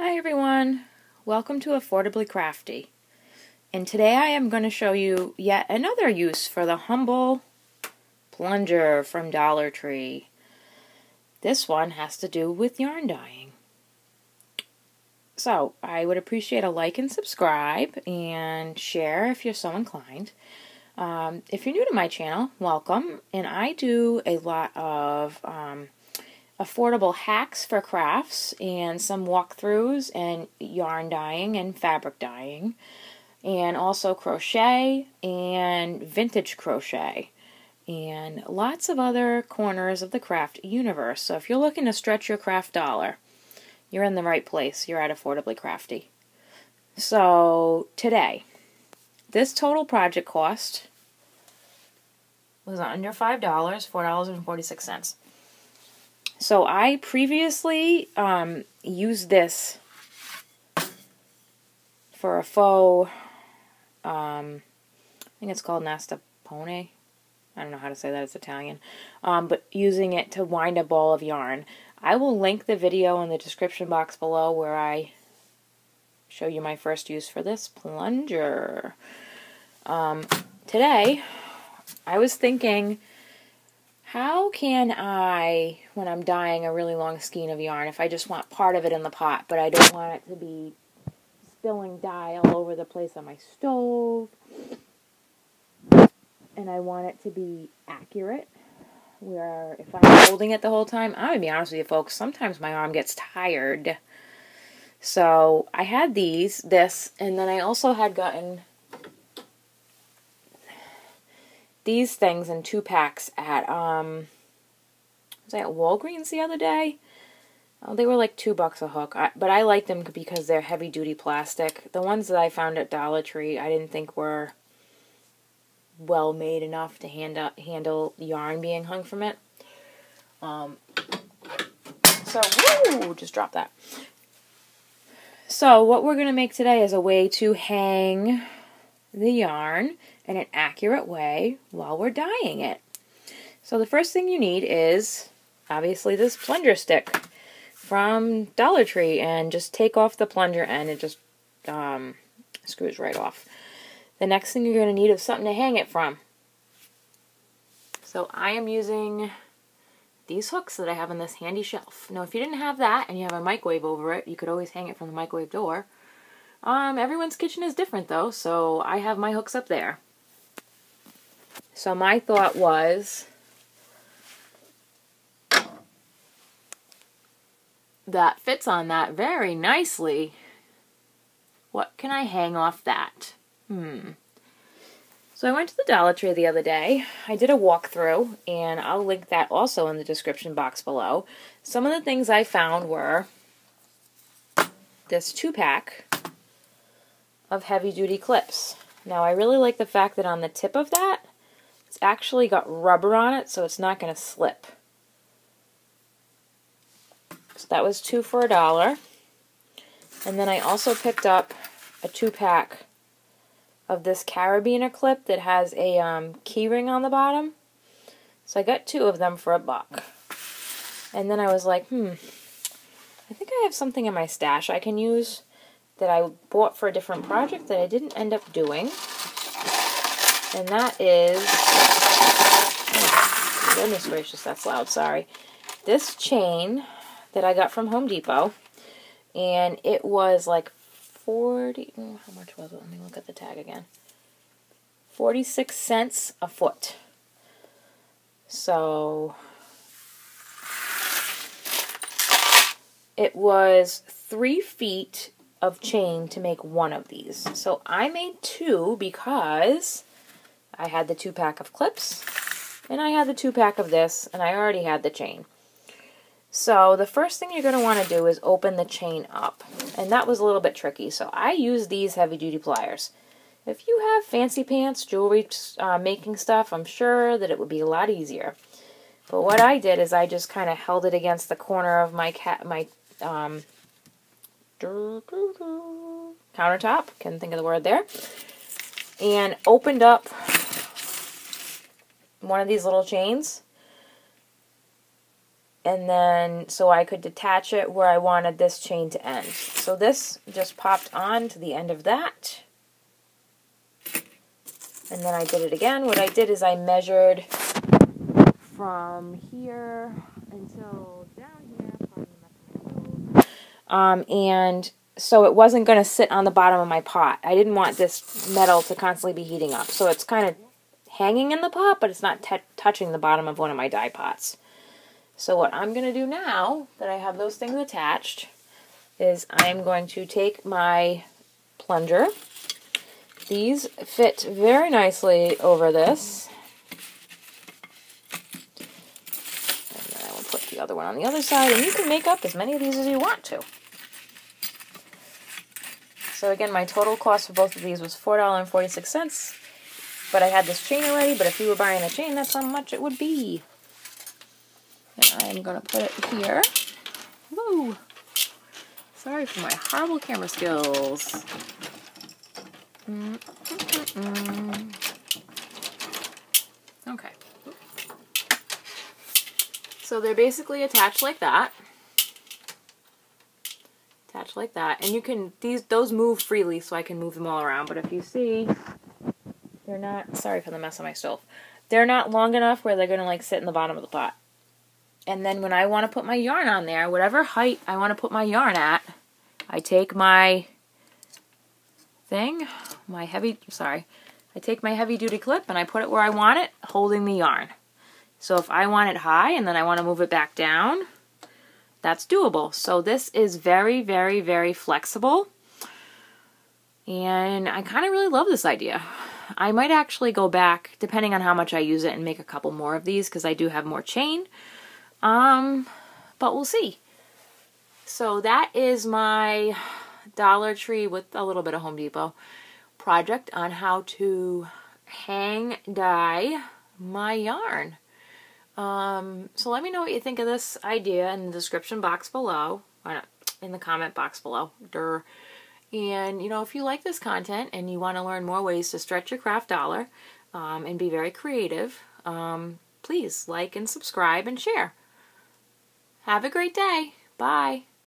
Hi everyone, welcome to Affordably Crafty, and today I am going to show you yet another use for the humble plunger from Dollar Tree. This one has to do with yarn dyeing. So I would appreciate a like and subscribe and share if you're so inclined. If you're new to my channel, welcome, and I do a lot of affordable hacks for crafts and some walkthroughs and yarn dyeing and fabric dyeing, and also crochet and vintage crochet and lots of other corners of the craft universe. So if you're looking to stretch your craft dollar, you're in the right place. You're at Affordably Crafty. So today, this total project cost was under $5, $4.46. So I previously used this for a faux, I think it's called Nastapone. I don't know how to say that, it's Italian. But using it to wind a ball of yarn. I will link the video in the description box below where I show you my first use for this plunger. Today, I was thinking, how can I, when I'm dyeing a really long skein of yarn, if I just want part of it in the pot, but I don't want it to be spilling dye all over the place on my stove, and I want it to be accurate, where if I'm holding it the whole time, I'm going to be honest with you folks, sometimes my arm gets tired. So I had this, and then I also had gotten these things in 2-packs at, was I at Walgreens the other day? Oh, they were like $2 a hook, but I like them because they're heavy-duty plastic. The ones that I found at Dollar Tree I didn't think were well made enough to handle yarn being hung from it. So, woo, just dropped that. So what we're going to make today is a way to hang the yarn in an accurate way while we're dyeing it. So the first thing you need is obviously this plunger stick from Dollar Tree, and just take off the plunger end. It just screws right off. The next thing you're going to need is something to hang it from. So I am using these hooks that I have on this handy shelf. Now if you didn't have that and you have a microwave over it, you could always hang it from the microwave door. Everyone's kitchen is different though, so I have my hooks up there. So my thought was that fits on that very nicely. What can I hang off that? So I went to the Dollar Tree the other day. I did a walkthrough, and I'll link that also in the description box below. Some of the things I found were this 2-pack of heavy-duty clips. Now I really like the fact that on the tip of that, it's actually got rubber on it, so it's not going to slip. So that was 2 for $1. And then I also picked up a 2-pack of this carabiner clip that has a key ring on the bottom. So I got 2 of them for $1. And then I was like, I think I have something in my stash I can use that I bought for a different project that I didn't end up doing. And that is, oh, goodness gracious, that's loud, sorry. This chain that I got from Home Depot, and it was like 40, how much was it? Let me look at the tag again. 46 cents a foot. So it was 3 feet of chain to make one of these. So I made 2 because I had the 2-pack of clips, and I had the 2-pack of this, and I already had the chain. So the first thing you're going to want to do is open the chain up, and that was a little bit tricky, so I used these heavy-duty pliers. If you have fancy pants, jewelry making stuff, I'm sure that it would be a lot easier. But what I did is I just kind of held it against the corner of my countertop, couldn't think of the word there, and opened up one of these little chains and then so I could detach it where I wanted this chain to end. So this just popped on to the end of that. And then I did it again. What I did is I measured from here until down here. And so it wasn't going to sit on the bottom of my pot. I didn't want this metal to constantly be heating up. So it's kind of hanging in the pot, but it's not touching the bottom of one of my dye pots. So what I'm going to do now that I have those things attached is I'm going to take my plunger. These fit very nicely over this. And then I will put the other one on the other side, and you can make up as many of these as you want to. So again, my total cost for both of these was $4.46, but I had this chain already, but if you were buying a chain, that's how much it would be. And I'm going to put it here. Woo! Sorry for my horrible camera skills. Okay. So they're basically attached like that. Attached like that. And you can, those move freely, so I can move them all around. But if you see, they're not, sorry for the mess on my stove. They're not long enough where they're going to like sit in the bottom of the pot. And then when I want to put my yarn on there, whatever height I want to put my yarn at, I take my thing, I take my heavy duty clip and I put it where I want it, holding the yarn. So if I want it high and then I want to move it back down, that's doable. So this is very, very, very flexible. And I kind of really love this idea. I might actually go back, depending on how much I use it, and make a couple more of these because I do have more chain. But we'll see. So that is my Dollar Tree with a little bit of Home Depot project on how to hang dye my yarn. So let me know what you think of this idea in the description box below, or in the comment box below. And, you know, if you like this content and you want to learn more ways to stretch your craft dollar and be very creative, please like and subscribe and share. Have a great day. Bye.